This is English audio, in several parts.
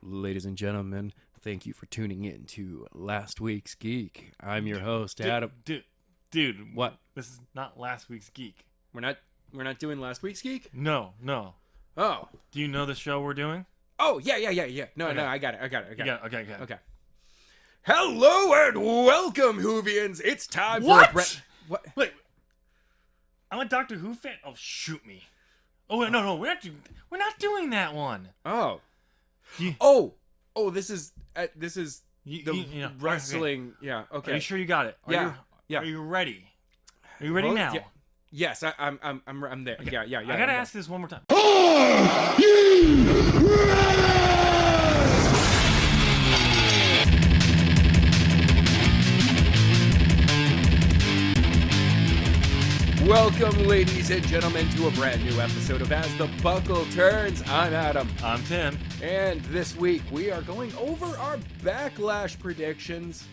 Ladies and gentlemen, thank you for tuning in to Last Week's Geek. I'm your host, Adam. Dude, What? This is not last week's Geek. We're not doing Last Week's Geek? No. Oh. Do you know the show we're doing? Oh, yeah. No, Okay. I got it. Okay. Hello and welcome, Whovians. It's time What? for What? Wait. I'm a Doctor Who fan. Oh, shoot me. Oh, wait, no, we're not doing that one. Oh. You- Oh, this is You- the you know, wrestling. Yeah, okay. Are you sure you got it? Yeah. Are you ready? Are you ready Oh, now? yeah. Yes, I'm there. Okay. Yeah. I gotta ask this one more time. Welcome, ladies and gentlemen, to a brand new episode of As the Buckle Turns. I'm Adam. I'm Tim. And this week, we are going over our Backlash predictions.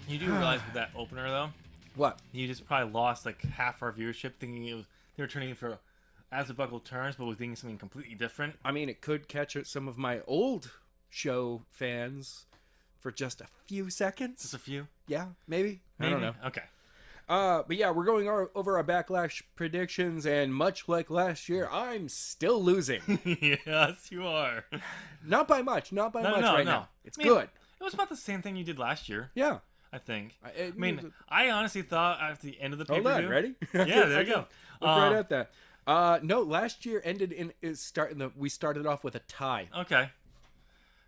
You do realize with that opener, though, What? you just probably lost like half our viewership thinking they were turning for As the Buckle Turns, but was thinking something completely different. I mean, it could catch some of my old show fans for just a few seconds. Just a few. Yeah, maybe. I don't know. Okay. But yeah, we're going over our Backlash predictions, and much like last year, I'm still losing. Yes, you are. Not by much No, now. It's I mean, good. It was about the same thing you did last year, Yeah. I think. I I honestly thought after the end of the Hold pay-per-view... on, ready? Yeah, there you go. Look right at that. No, last year ended in we started off with a tie. Okay.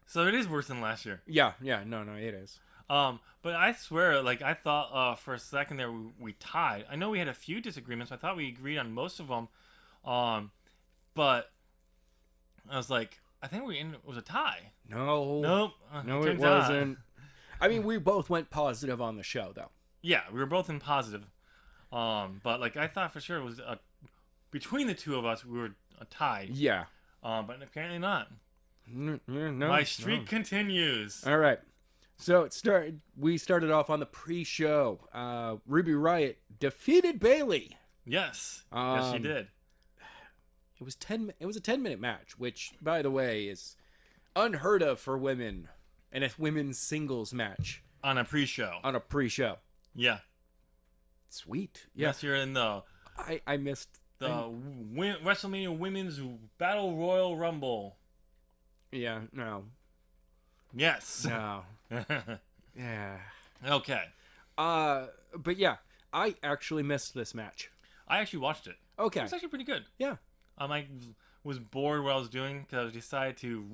So it is worse than last year. Yeah, no, it is. But I swear, like, I thought for a second there we tied. I know we had a few disagreements. I thought we agreed on most of them. But I was like, I think it was a tie. No. Nope. No, it turns out. wasn't. I mean, we both went positive on the show, though. Yeah, we were both in positive. But like I thought for sure it was between the two of us we were tied. Yeah. But apparently not. No. My streak continues. All right. So we started off on the pre-show. Ruby Riott defeated Bayley. Yes. Yes, she did. It was a 10-minute match, which, by the way, is unheard of for women in a women's singles match On a pre-show. on a pre-show. Yeah. Sweet. Yeah. Yes, you're in the I missed WrestleMania Women's Battle Royal Rumble. Yeah. No. Yes. No. Yeah. Okay. But yeah, I actually missed this match. I actually watched it. Okay. It was actually pretty good. Yeah. I was bored what I was doing because I decided to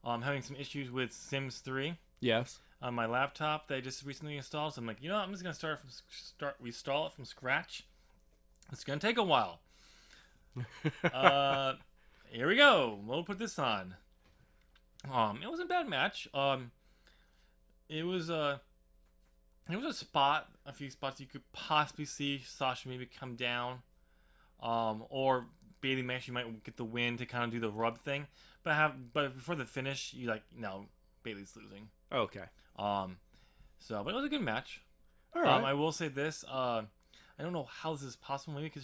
having some issues with Sims 3 Yes. on my laptop that I just recently installed. So I'm like, you know what? I'm just gonna restart it from scratch. It's gonna take a while. Here we go. We'll put this on. It wasn't a bad match. It was a few spots you could possibly see Sasha maybe come down, or Bayley actually might get the win to kind of do the rub thing. But before the finish, no, Bayley's losing. Okay. But it was a good match. All right. I will say this. I don't know how this is possible. Maybe because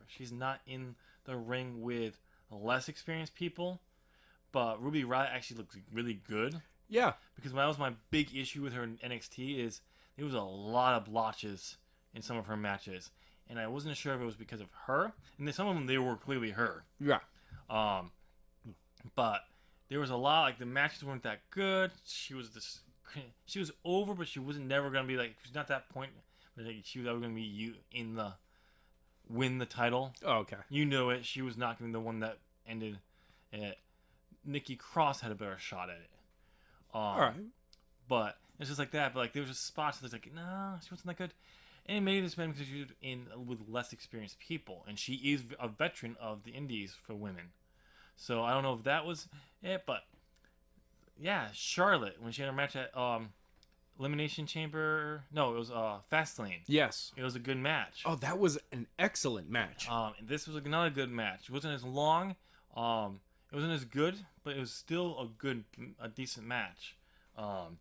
she's not in the ring with less experienced people. But Ruby Riott actually looks really good. Yeah. Because that was my big issue with her in NXT is there was a lot of blotches in some of her matches. And I wasn't sure if it was because of her. And then some of them, they were clearly her. Yeah. But there was a lot, like the matches weren't that good. She was over, but she wasn't never going to be like, she's not that point. But like, she was ever going to be win the title. Oh, okay. You know it. She was not going to be the one that ended it. Nikki Cross had a better shot at it. All right. But it's just like that. But like there was just spots that's like, no, she wasn't that good. And maybe it's been because she was in with less experienced people, and she is a veteran of the Indies for women. So I don't know if that was it, but yeah, Charlotte when she had her match at Elimination Chamber. No, it was Fastlane. Yes. It was a good match. Oh, that was an excellent match. And this was another good match. It wasn't as long. It wasn't as good, but it was still a decent match. But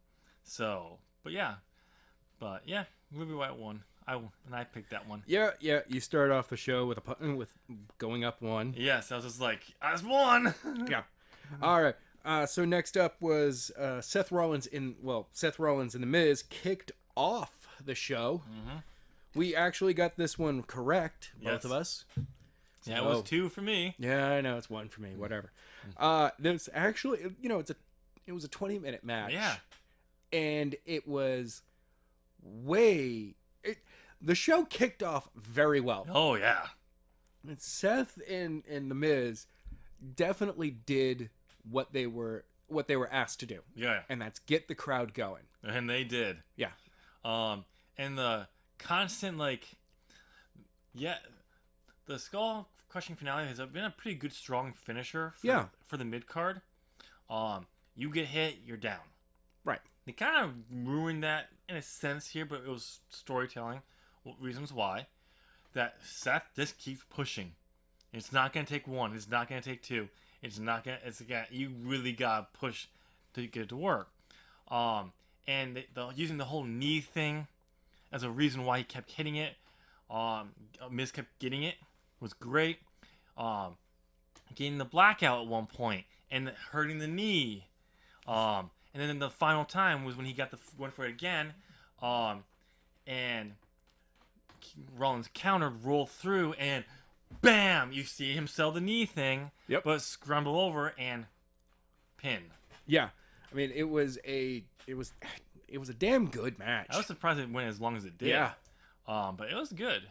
yeah, Ruby Riott won. I picked that one. Yeah. You start off the show with going up one. Yes, I was just like, I just won. Yeah. All right. So next up was Seth Rollins and The Miz kicked off the show. Mm-hmm. We actually got this one correct, both Yes. of us. Yeah, it was 2 for me. Yeah, I know, it's 1 for me. Whatever. There's actually, it was a 20-minute match. Yeah. And it was the show kicked off very well. Oh yeah. And Seth and The Miz definitely did what they were asked to do. Yeah. And that's get the crowd going. And they did. Yeah. And the constant the skull crushing finale has been a pretty good strong finisher for the mid card. You get hit, you're down. Right. They kind of ruined that in a sense here, but it was storytelling reasons why. That Seth just keeps pushing. It's not gonna take 1. It's not gonna take 2. You really gotta push to get it to work. And using the whole knee thing as a reason why he kept hitting it. Miz kept getting it. Was great. Getting the blackout at one point and hurting the knee. And then the final time was when he went for it again. And Rollins countered, rolled through, and bam! You see him sell the knee thing. Yep. But scramble over and pin. Yeah. I mean, it was a damn good match. I was surprised it went as long as it did. Yeah. But it was good.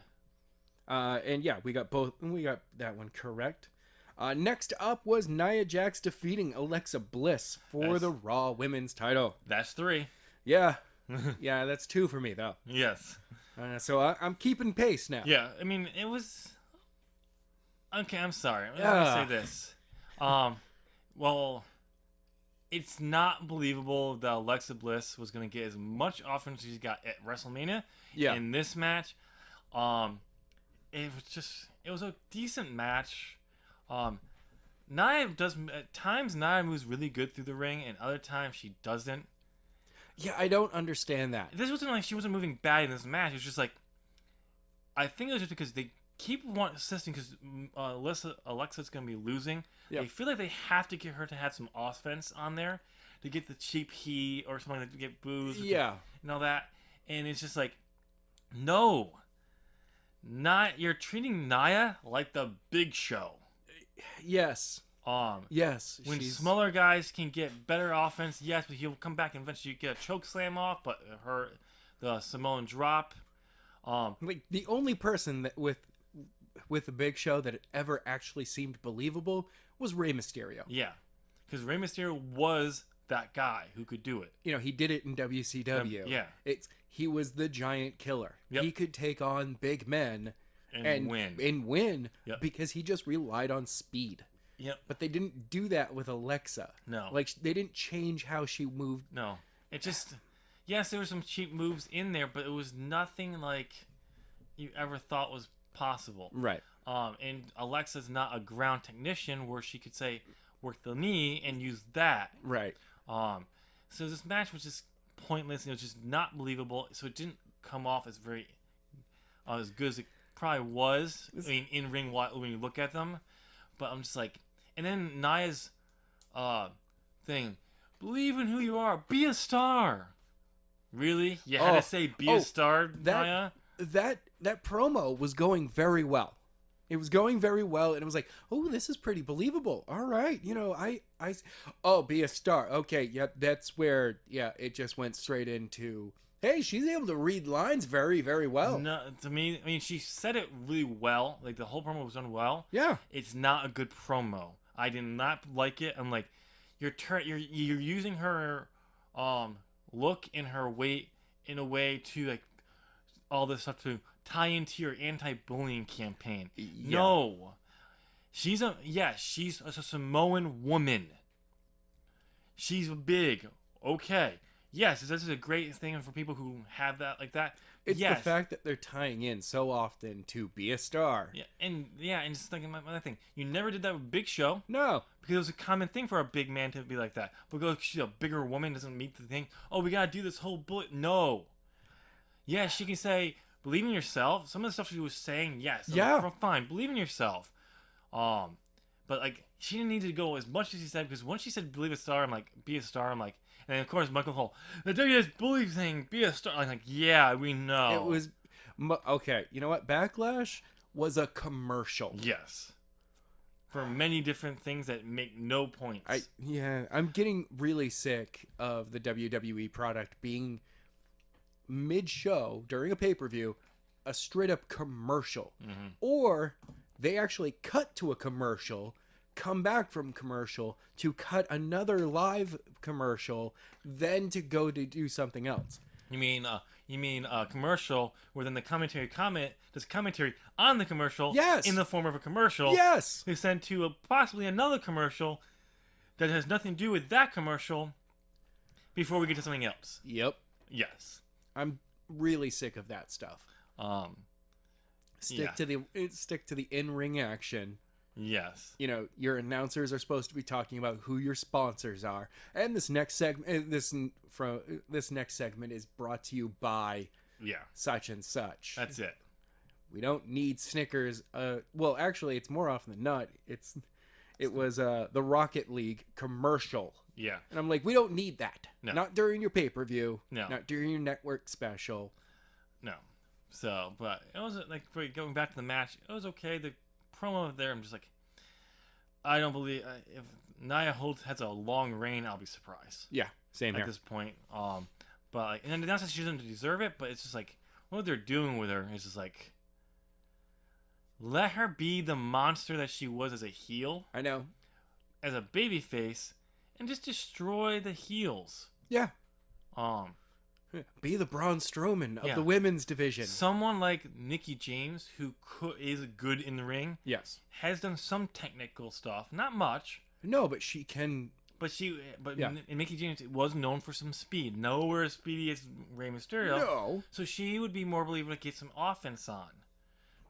And yeah, we got that one correct. Next up was Nia Jax defeating Alexa Bliss for the Raw Women's title. That's 3. Yeah. Yeah, that's 2 for me, though. Yes. So I'm keeping pace now. Yeah, I mean, it was... Okay, I'm sorry. I'm going to say this. Well, it's not believable that Alexa Bliss was going to get as much offense as she got at WrestleMania. Yeah. In this match. It was a decent match. Nia does... At times, Nia moves really good through the ring, and other times she doesn't. Yeah, I don't understand that. This wasn't like she wasn't moving bad in this match. It was just like... I think it was just because they keep insisting because Alexa's going to be losing. Yep. They feel like they have to get her to have some offense on there to get the cheap heat or something like to get boos. Yeah. And all that. And it's just like, no. You're treating Nia like the Big Show. Yes. Yes. When smaller guys can get better offense, yes, but he'll come back and eventually get a choke slam off, but the Samoan drop. Like the only person that with the Big Show that it ever actually seemed believable was Rey Mysterio. Yeah, because Rey Mysterio was that guy who could do it. He did it in WCW. Yeah, he was the giant killer. Yep. He could take on big men and win Yep. because he just relied on speed. Yep. But they didn't do that with Alexa. No. Like they didn't change how she moved. No. It just yes, there were some cheap moves in there, but it was nothing like you ever thought was possible. Right. And Alexa's not a ground technician where she could say work the knee and use that. Right. So this match was just pointless. It was just not believable. So it didn't come off as very as good as it probably was. I mean, in ring when you look at them, but I'm just like, and then Nia's thing, believe in who you are, be a star. Really? You had to say be a star, Nia? That promo was going very well. It was going very well, and it was like, oh, this is pretty believable. All right, be a star. Okay, yep, that's where, it just went straight into, hey, she's able to read lines very, very well. No, to me, I mean, she said it really well. Like, the whole promo was done well. Yeah. It's not a good promo. I did not like it. I'm like, you're using her look and her weight in a way to, like, all this stuff to tie into your anti-bullying campaign. Yeah. No. She's a Samoan woman. She's big. Okay. Yes, this is a great thing for people who have that like that. It's the fact that they're tying in so often to be a star. Yeah, and just thinking about another thing. You never did that with Big Show. No. Because it was a common thing for a big man to be like that. Because she's a bigger woman, doesn't meet the thing. Oh, we gotta do this whole bullet. No. Yeah, she can say, believe in yourself. Some of the stuff she was saying, yes. Yeah. Fine, believe in yourself. But like, she didn't need to go as much as she said, because once she said believe a star, I'm like, be a star. I'm like, and then of course Michael Cole, the WWE believe thing, be a star. I'm like, yeah, we know. It was okay. You know what? Backlash was a commercial. Yes. For many different things that make no points. I'm getting really sick of the WWE product being mid-show during a pay-per-view, a straight-up commercial, or they actually cut to a commercial, come back from commercial to cut another live commercial, then to go to do something else. You mean a commercial where then the does commentary on the commercial, yes, in the form of a commercial, yes, they send to possibly another commercial that has nothing to do with that commercial before we get to something else. Yep. Yes. I'm really sick of that stuff. Stick to the in-ring action. Yes. You know, your announcers are supposed to be talking about who your sponsors are, and this next segment, this next segment is brought to you by such and such. That's it. We don't need Snickers. Well, actually, it's more often than not. It was the Rocket League commercial. Yeah. And I'm like, we don't need that. No. Not during your pay-per-view. No. Not during your network special. No. So, but it was like, going back to the match, it was okay. The promo there, I'm just like, I don't believe if Nia has a long reign, I'll be surprised. Yeah, same here at this point. But like, and not that she doesn't deserve it, but it's just like what they're doing with her is just like, let her be the monster that she was as a heel. I know. As a babyface, and just destroy the heels. Yeah. Be the Braun Strowman of the women's division. Someone like Nikki James, who is good in the ring, yes, has done some technical stuff. Not much. No, but she can. But Nikki James was known for some speed. Nowhere as speedy as Rey Mysterio. No. So she would be more believable to get some offense on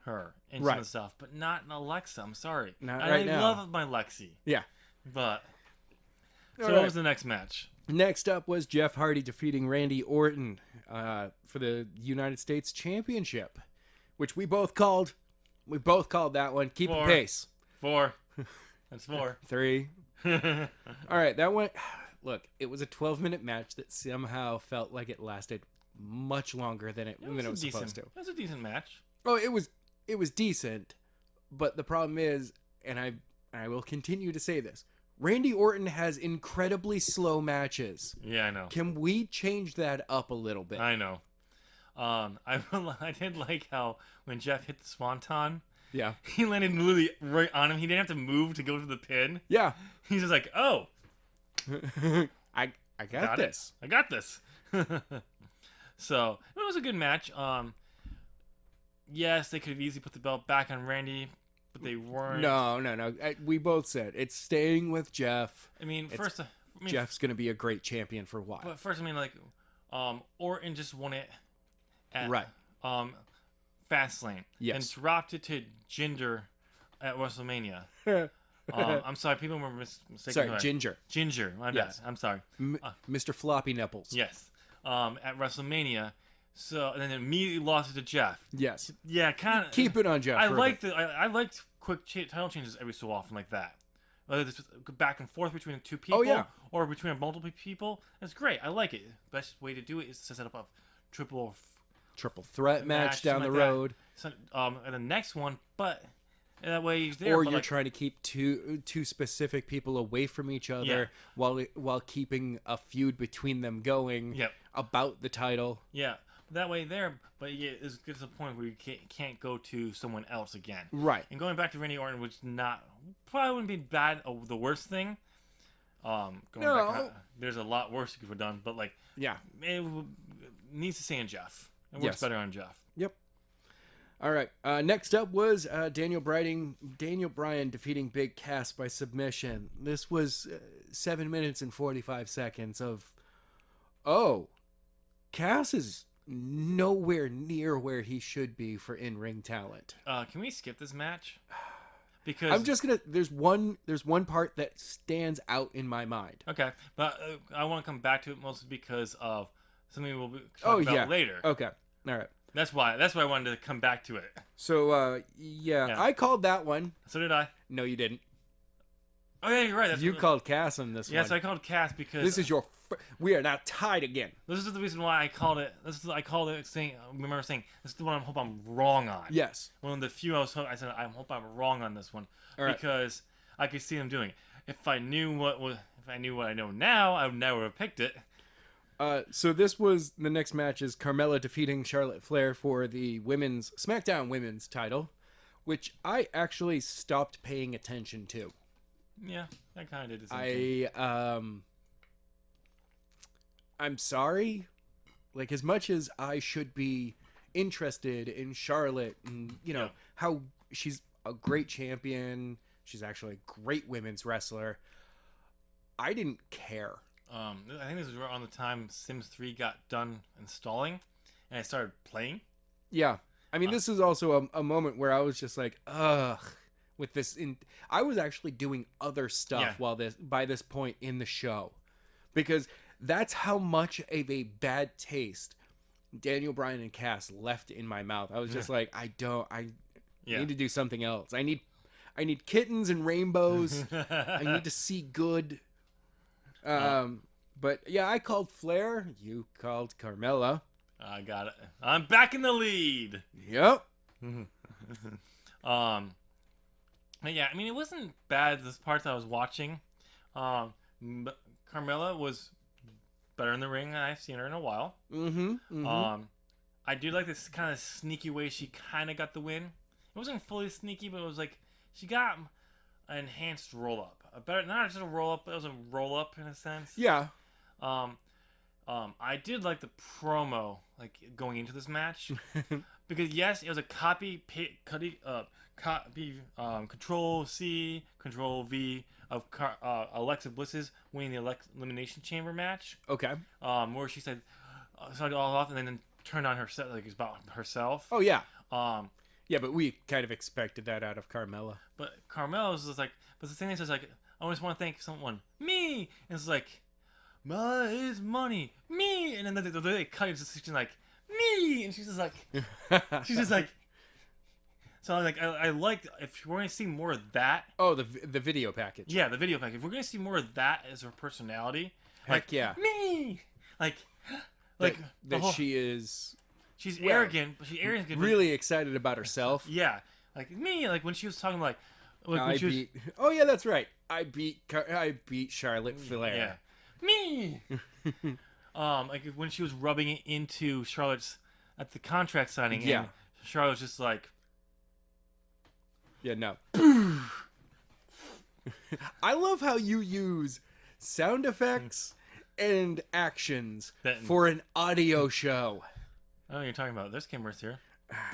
her and some stuff, but not an Alexa. I'm sorry. Not and right I now. love my Lexi. Yeah. But so right. what was the next match? Next up was Jeff Hardy defeating Randy Orton for the United States Championship, which we both called. We both called that one. Keep a pace. 4. That's 4. 3. All right, that went. Look, it was a 12-minute match that somehow felt like it lasted much longer than it was supposed to. It was a decent match. Oh, it was decent, but the problem is, and I will continue to say this, Randy Orton has incredibly slow matches. Yeah, I know. Can we change that up a little bit? I know. I did like how when Jeff hit the swanton, he landed literally right on him. He didn't have to move to go to the pin. Yeah. He's just like, oh. I got this. I got this. So, it was a good match. Yes, they could have easily put the belt back on Randy, but they weren't. No. We both said it's staying with Jeff. I mean, Jeff's going to be a great champion for a while. But first, Orton just won it at Fastlane. Yes. And dropped it to Jinder at WrestleMania. I'm sorry, people were mistaken. Sorry, Ginger. Ginger, my bad. I'm sorry. Mr. Floppy Nipples. Yes. At WrestleMania. So, and then immediately lost it to Jeff. Yes. Yeah, kind of. Keep it on Jeff. I liked quick title changes every so often like that. Whether it's back and forth between the two people or between multiple people. It's great. I like it. Best way to do it is to set up a triple threat match down the road. So, and the next one, but that way he's there. Or you're trying to keep two specific people away from each other while keeping a feud between them going about the title. Yeah. That way there, but it's get to the point where you can't go to someone else again. Right. And going back to Randy Orton, which probably wouldn't be bad, the worst thing. There's a lot worse you could have done, but it needs to stay on Jeff. It works better on Jeff. Yep. All right. Next up was Daniel Bryan defeating Big Cass by submission. This was 7 minutes and 45 seconds of, Cass is nowhere near where he should be for in-ring talent. Can we skip this match? Because I'm just gonna. There's one part that stands out in my mind. Okay, but I want to come back to it mostly because of something we'll talk about later. Okay, all right. That's why I wanted to come back to it. So I called that one. So did I. No, you didn't. Oh yeah, you're right. That's You what, called Cass on this yeah, one. so I called Cass because This is your. We are not tied again. this is the reason why I called it. I called it saying. I remember saying this is the one I hope I'm wrong on. Yes. One of the few I said I hope I'm wrong on this one All right. because I could see them doing it. If I knew what I know now, I would never have picked it. So this was the next match is Carmella defeating Charlotte Flair for the women's SmackDown Women's title, which I actually stopped paying attention to. Yeah, I kind of did the same thing. I'm sorry. Like, as much as I should be interested in Charlotte and, how she's a great champion, she's actually a great women's wrestler, I didn't care. I think this was around the time Sims 3 got done installing, and I started playing. Yeah. I mean, this is also a moment where I was just like, ugh, with this. I was actually doing other stuff by this point in the show, because that's how much of a bad taste Daniel Bryan and Cass left in my mouth. I was just like, I need to do something else. I need kittens and rainbows. I need to see good. But yeah, I called Flair. You called Carmella. I got it. I'm back in the lead. Yep. But yeah, I mean, it wasn't bad. This part that I was watching, but Carmella was better in the ring than I've seen her in a while. I do like this kind of sneaky way she kind of got the win. It wasn't fully sneaky, but it was like she got an enhanced roll up. A better, not just a roll up, but it was a roll up in a sense. Yeah. I did like the promo, like going into this match, because yes, it was a copy Control C, Control V of Alexa Bliss's winning the Elimination Chamber match. Okay. Where she said started all off and then turned on herself, like it's about herself. Oh yeah. Yeah, but we kind of expected that out of Carmella. But Carmella was just like, but the thing is, like, I always want to thank someone, me, and it's like, is money, me, and then they cut into the like, me, and she's just like, so I'm like, I like if we're gonna see more of that. Oh, the video package. Yeah, the video package. If we're gonna see more of that as her personality, heck yeah, me, like that she is. She's arrogant, but she's arrogant. Really excited about herself. Yeah, like me, like when she was talking like oh yeah, that's right. I beat Charlotte Flair. Yeah, me. Like when she was rubbing it into Charlotte's at the contract signing. Yeah, and Charlotte was just like, yeah, no. I love how you use sound effects and actions for an audio show. Oh, you're talking about this camera's here.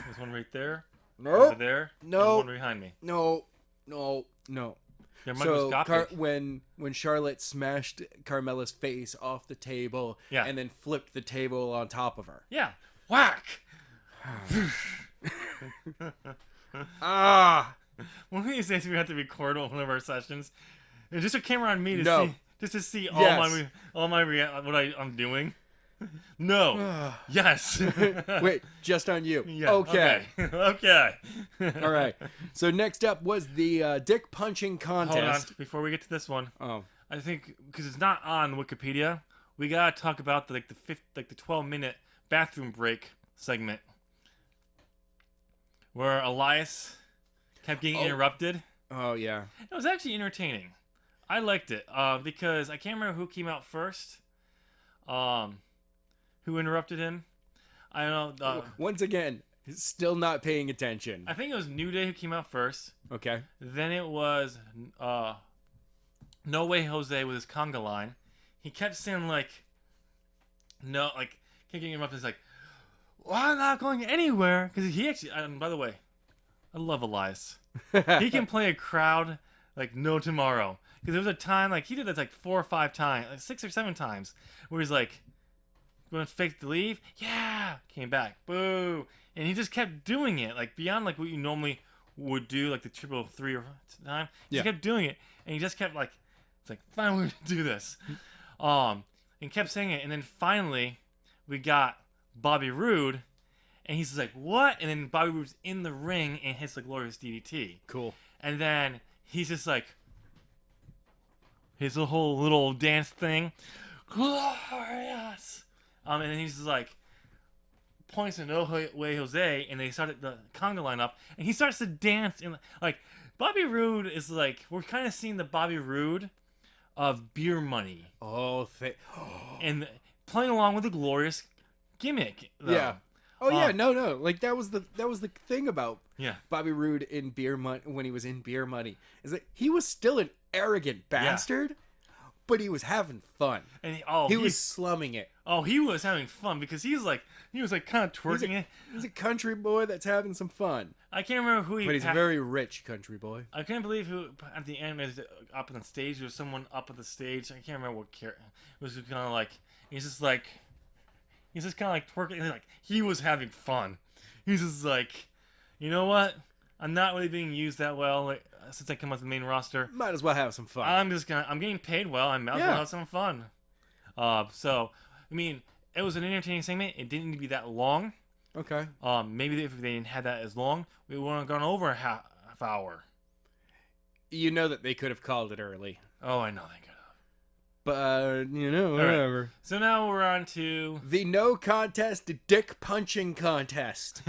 There's one right there. Nope. Over there. No. And one behind me. No. They're So microscopic. when Charlotte smashed Carmella's face off the table and then flipped the table on top of her. Yeah. Whack. One of these days we have to record one of our sessions. There's just a camera on me to see all my what I'm doing. No. Yes. Wait, just on you. Yeah, okay. Okay. All right. So next up was the dick punching contest. Hold on. Before we get to this one, oh, I think because it's not on Wikipedia, we gotta talk about the 12-minute bathroom break segment where Elias kept getting interrupted. Oh yeah. It was actually entertaining. I liked it because I can't remember who came out first. Who interrupted him? I don't know. Once again, still not paying attention. I think it was New Day who came out first. Okay. Then it was No Way Jose with his conga line. He kept saying like, no, like kept getting interrupted. He's like, well, I'm not going anywhere because he actually. By the way, I love Elias. He can play a crowd like no tomorrow. Because there was a time like he did this like 4 or 5 times, like 6 or 7 times, where he's like, "Going to fake the leave? Yeah." Came back, boo, and he just kept doing it like beyond like what you normally would do, like the triple 3 or time. He just kept doing it, and he just kept like, it's like fine, we're gonna do this, and kept saying it, and then finally we got Bobby Roode, and he's just like, what? And then Bobby Roode's in the ring and hits the glorious DDT. Cool. And then he's just like, his whole little dance thing. Glorious. And then he's just like points to No Way Jose, and they started the conga line up, and he starts to dance, and like Bobby Roode is like, we're kind of seeing the Bobby Roode of Beer Money. Oh, And playing along with the glorious gimmick. Though. Yeah. Oh yeah, no. Like that was the thing about Yeah. Bobby Roode in Beer Money when he was in Beer Money is that he was still an arrogant bastard, but he was having fun. And he was slumming it. Oh, he was having fun because he was like kind of twerking it. He's a country boy that's having some fun. I can't remember who he. But he's a very rich country boy. I can't believe who at the end was up on the stage. There was someone up on the stage. I can't remember what character. It was kind of like he's just kind of like twerking. Like he was having fun. He's just like, you know what? I'm not really being used that well since I come off the main roster. Might as well have some fun. I'm getting paid well. I might as well have some fun. So I mean, it was an entertaining segment. It didn't need to be that long. Okay. Maybe if they didn't have that as long, we wouldn't have gone over a half hour. You know that they could have called it early. Oh, I know they could have. But, whatever. Right. So now we're on to... the no contest dick punching contest.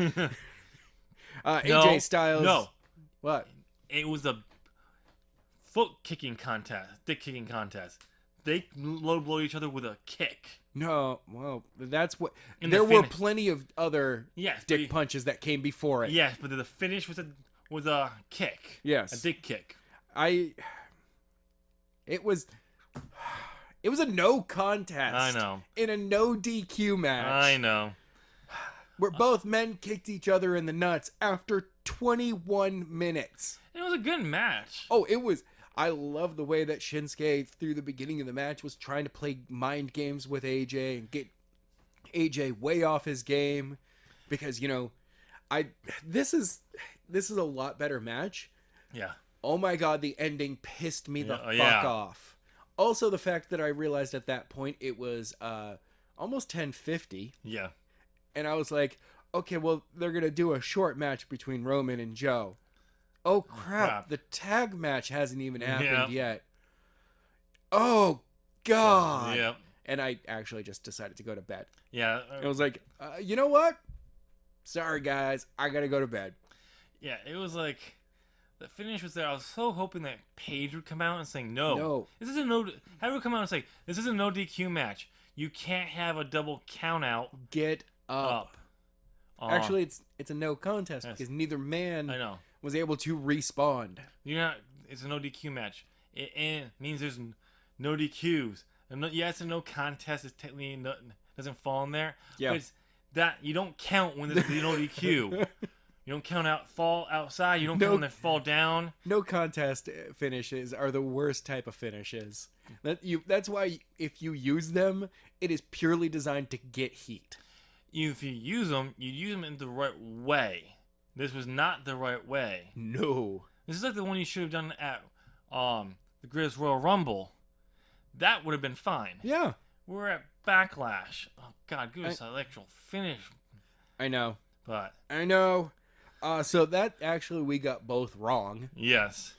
AJ Styles. No. What? It was a foot kicking contest. Dick kicking contest. They low blow each other with a kick. No, well, that's what... there were plenty of other dick punches that came before it. Yes, but the finish was a kick. Yes. A dick kick. It was a no contest. I know. In a no DQ match. I know. Where both men kicked each other in the nuts after 21 minutes. It was a good match. Oh, it was... I love the way that Shinsuke, through the beginning of the match, was trying to play mind games with AJ and get AJ way off his game. Because, this is a lot better match. Yeah. Oh my god, the ending pissed me the fuck off. Also, the fact that I realized at that point it was almost 10:50. Yeah. And I was like, okay, well, they're going to do a short match between Roman and Joe. Oh, crap. The tag match hasn't even happened yet. Oh, God. Yeah. And I actually just decided to go to bed. Yeah. I was like, you know what? Sorry, guys. I got to go to bed. Yeah, it was like... The finish was there. I was so hoping that Paige would come out and say, no. This is a no... Have her come out and say, this is a no DQ match. You can't have a double count out. Get up. Actually, it's a no contest because neither man... I know. Was able to respawn. It's a no DQ match. It means there's no DQs. It's a no contest. It's technically doesn't fall in there. Yeah. But it's that you don't count when there's no DQ. You don't count fall outside. You don't count when they fall down. No contest finishes are the worst type of finishes. That's why if you use them, it is purely designed to get heat. If you use them in the right way. This was not the right way. No. This is like the one you should have done at the Grizz Royal Rumble. That would have been fine. Yeah. We're at Backlash. Oh, God, give us an actual finish. I know. But. I know. So that actually we got both wrong. Yes.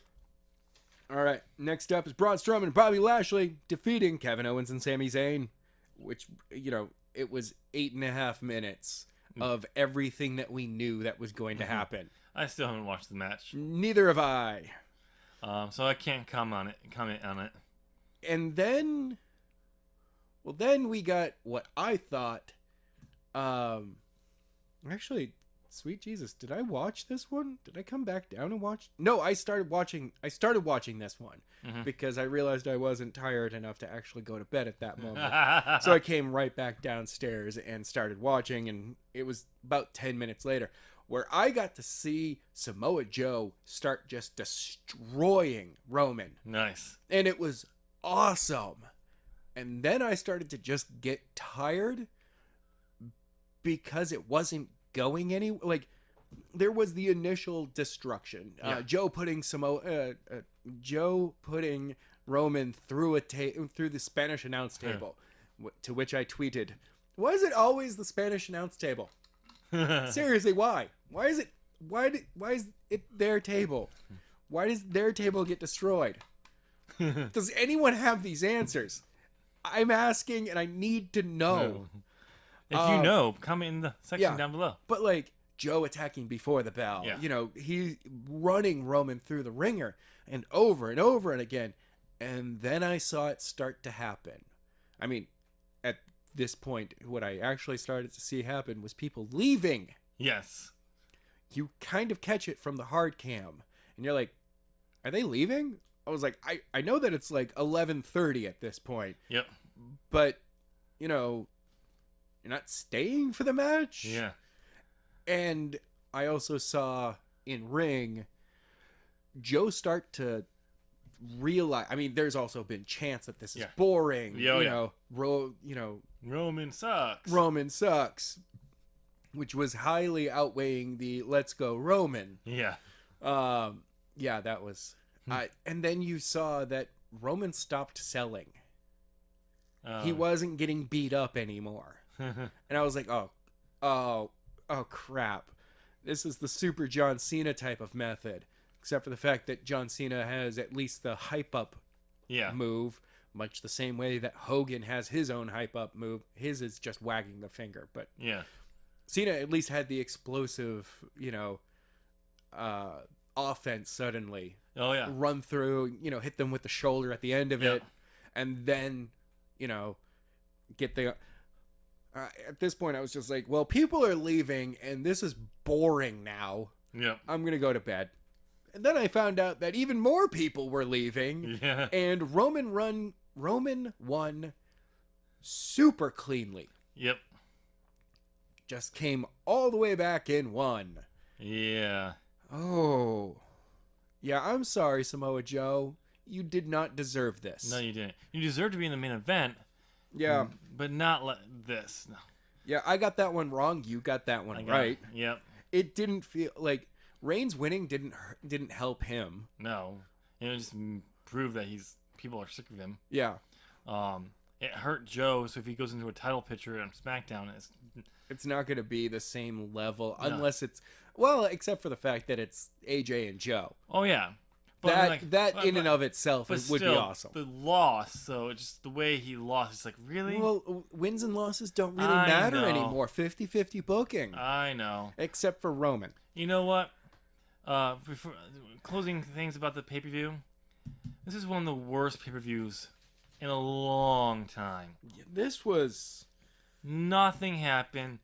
All right. Next up is Braun Strowman and Bobby Lashley defeating Kevin Owens and Sami Zayn. Which, it was 8.5 minutes. Of everything that we knew that was going to happen. I still haven't watched the match. Neither have I. So I can't comment on it. And then we got what I thought. Actually, sweet Jesus, did I watch this one? Did I come back down and watch? No, I started watching this one because I realized I wasn't tired enough to actually go to bed at that moment. So I came right back downstairs and started watching, and it was about 10 minutes later where I got to see Samoa Joe start just destroying Roman. Nice. And it was awesome. And then I started to just get tired because it wasn't going anywhere. Like, there was the initial destruction. Joe putting Roman through through the Spanish announce table, to which I tweeted, "Why is it always the Spanish announce table? Seriously, why? Why is it their table? Why does their table get destroyed? Does anyone have these answers? I'm asking, and I need to know. If you know, comment in the section down below. But like Joe attacking before the bell, he running Roman through the ringer and over and again. And then I saw it start to happen. I mean, at this point, what I actually started to see happen was people leaving. Yes. You kind of catch it from the hard cam. And you're like, are they leaving? I was like, I know that it's like 11:30 at this point. Yep. But, you're not staying for the match? Yeah. And I also saw in ring Joe start to realize, I mean, there's also been chants that this is boring. Roman sucks. Roman sucks, which was highly outweighing the let's go Roman. Yeah. That was and then you saw that Roman stopped selling. He wasn't getting beat up anymore. And I was like, oh crap. This is the super John Cena type of method. Except for the fact that John Cena has at least the hype up move, much the same way that Hogan has his own hype up move. His is just wagging the finger, but Cena at least had the explosive, offense suddenly. Oh yeah. Run through, hit them with the shoulder at the end of it, and then, get the. At this point, I was just like, well, people are leaving, and this is boring now. Yep. I'm gonna go to bed. And then I found out that even more people were leaving. Yeah. And Roman won super cleanly. Yep. Just came all the way back and won. Yeah. Oh. Yeah, I'm sorry, Samoa Joe. You did not deserve this. No, you didn't. You deserve to be in the main event. Yeah. But not this. No. Yeah, I got that one wrong. You got that one right. Yep. It didn't feel like Reigns winning didn't help him. No. It just proved that people are sick of him. Yeah. It hurt Joe, so if he goes into a title picture on SmackDown, it's not going to be the same level unless it's except for the fact that it's AJ and Joe. Oh yeah. But in and of itself would be awesome. The loss, so it's just the way he lost, it's like, really? Well, wins and losses don't really matter anymore. 50-50 booking. I know. Except for Roman. You know what? Before closing things about the pay-per-view, this is one of the worst pay-per-views in a long time. This was... Nothing happened.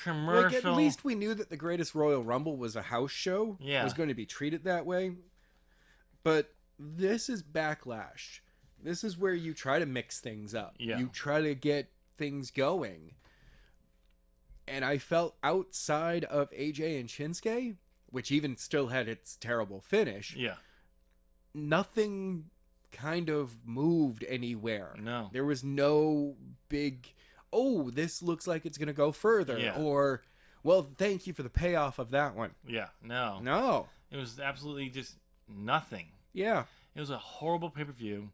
Commercial. Like, at least we knew that the Greatest Royal Rumble was a house show. Yeah. It was going to be treated that way. But this is Backlash. This is where you try to mix things up. Yeah. You try to get things going. And I felt outside of AJ and Shinsuke, which even still had its terrible finish. Yeah. Nothing kind of moved anywhere. No. There was no big, this looks like it's going to go further. Yeah. Or, well, thank you for the payoff of that one. Yeah. No. No. It was absolutely just nothing. Yeah. It was a horrible pay-per-view.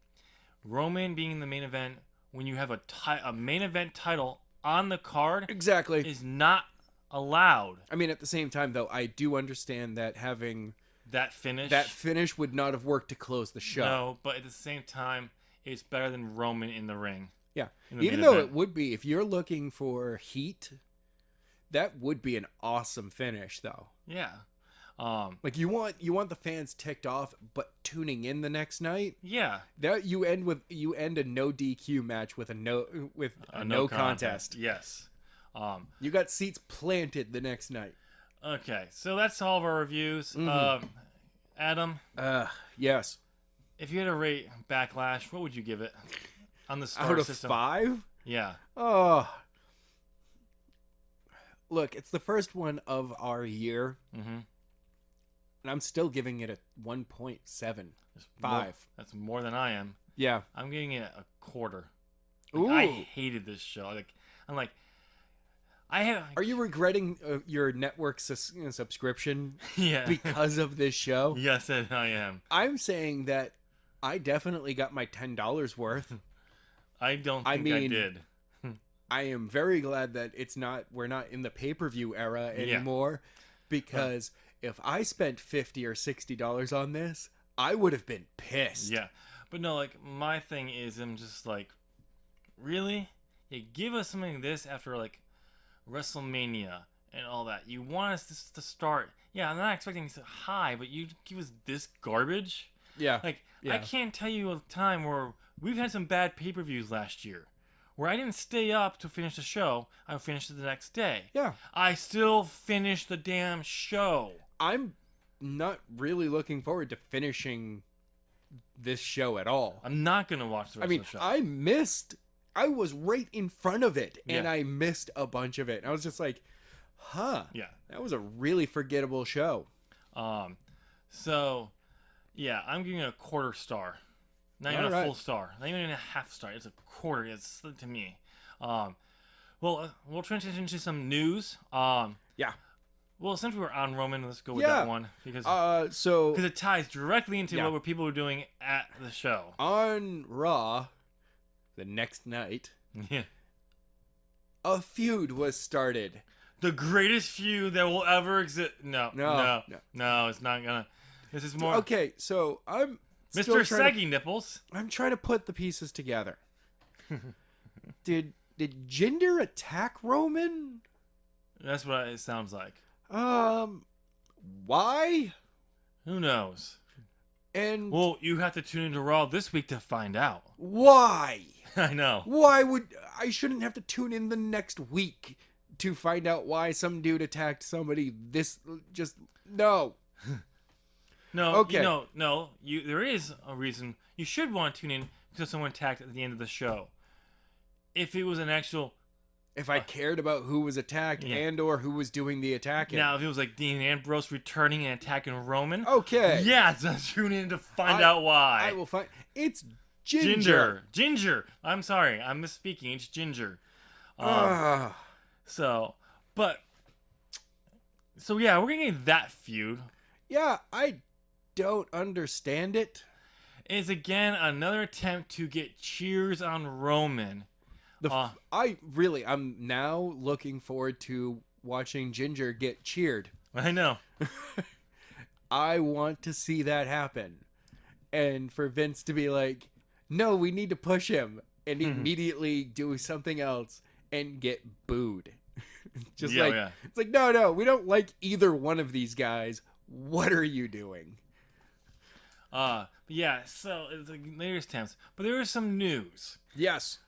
Roman being in the main event when you have a main event title on the card exactly is not allowed. I mean, at the same time, though, I do understand that having that finish would not have worked to close the show. No, but at the same time, it's better than Roman in the ring. Yeah. Even though it would be, if you're looking for heat, that would be an awesome finish, though. Yeah. Like you want the fans ticked off, but tuning in the next night. Yeah. That you end a no DQ match with a no contest. Yes. You got seats planted the next night. Okay, so that's all of our reviews. Mm-hmm. Adam. Yes. If you had to rate Backlash, what would you give it on the star out of system? 5? Yeah. Oh. Look, it's the first one of our year. Mm-hmm. And I'm still giving it a 1.75. That's more than I am. Yeah. I'm giving it a quarter. Ooh. I hated this show. I'm like, Are you regretting your network subscription yeah. because of this show? Yes, I am. I'm saying that I definitely got my $10 worth. I don't think I did. I am very glad that we're not in the pay-per-view era anymore, because if I spent $50 or $60 on this, I would have been pissed. Yeah. But no, like my thing is, I'm just like, really? You give us something like this after like WrestleMania and all that. You want us to start. Yeah, I'm not expecting it high, but you give us this garbage. Yeah. Like Yeah. I can't tell you a time where we've had some bad pay-per-views last year, where I didn't stay up to finish the show. I finished it the next day. Yeah. I still finished the damn show. I'm not really looking forward to finishing this show at all. I'm not gonna watch the rest of the show. I was right in front of it, and Yeah. I missed a bunch of it. And I was just like, huh. Yeah. That was a really forgettable show. So, yeah, I'm giving it a quarter star. Not even a full star. Not even a half star. It's a quarter. It's to me. Well, we'll transition to some news. Yeah. Well, since we were on Roman, let's go with that one because it ties directly into what people were doing at the show. On Raw, the next night, Yeah. a feud was started. The greatest feud that will ever exist. No, it's not gonna. This is more. Okay, so I'm Mr. Saggy Nipples. I'm trying to put the pieces together. Did Jinder attack Roman? That's what it sounds like. Why? Who knows? And well, you have to tune into Raw this week to find out. Why? I know. Why would I shouldn't have to tune in the next week to find out why some dude attacked somebody this just no. No, okay. No. There is a reason you should want to tune in because someone attacked at the end of the show. If it was an actual, if I cared about who was attacked and or who was doing the attacking. Now, if it was like Dean Ambrose returning and attacking Roman, okay, yeah, just tune in to find out why. I will find. It's Ginger. I'm sorry, I'm misspeaking. It's Ginger. So yeah, we're gonna get that feud. Yeah, I don't understand it. It's again another attempt to get cheers on Roman. I'm now looking forward to watching Ginger get cheered. I know. I want to see that happen. And for Vince to be like, no, we need to push him. And immediately do something else and get booed. It's like, no, we don't like either one of these guys. What are you doing? Yeah, so it's the latest attempts. But there is some news. Yes.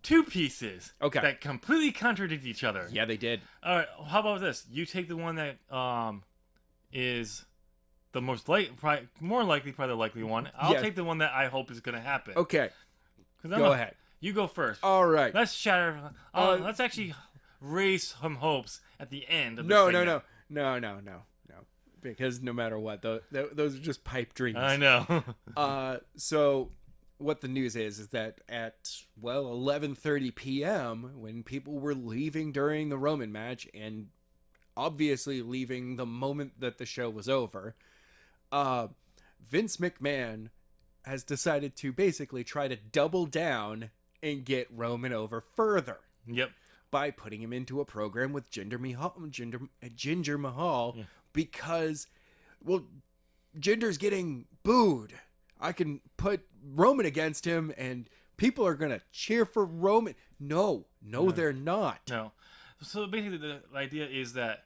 Two pieces that completely contradict each other. Yeah, they did. All right, how about this? You take the one that is the more likely, probably the likely one. I'll take the one that I hope is going to happen. Okay. Go ahead. You go first. All right. Let's shatter. Let's actually raise some hopes at the end of this No. Because no matter what, those are just pipe dreams. I know. So what the news is that at 11:30 p.m. when people were leaving during the Roman match and obviously leaving the moment that the show was over, Vince McMahon has decided to basically try to double down and get Roman over further. Yep. By putting him into a program with Jinder Mahal because, Jinder's getting booed. I can put Roman against him and people are going to cheer for Roman. No, they're not. No. So basically the idea is that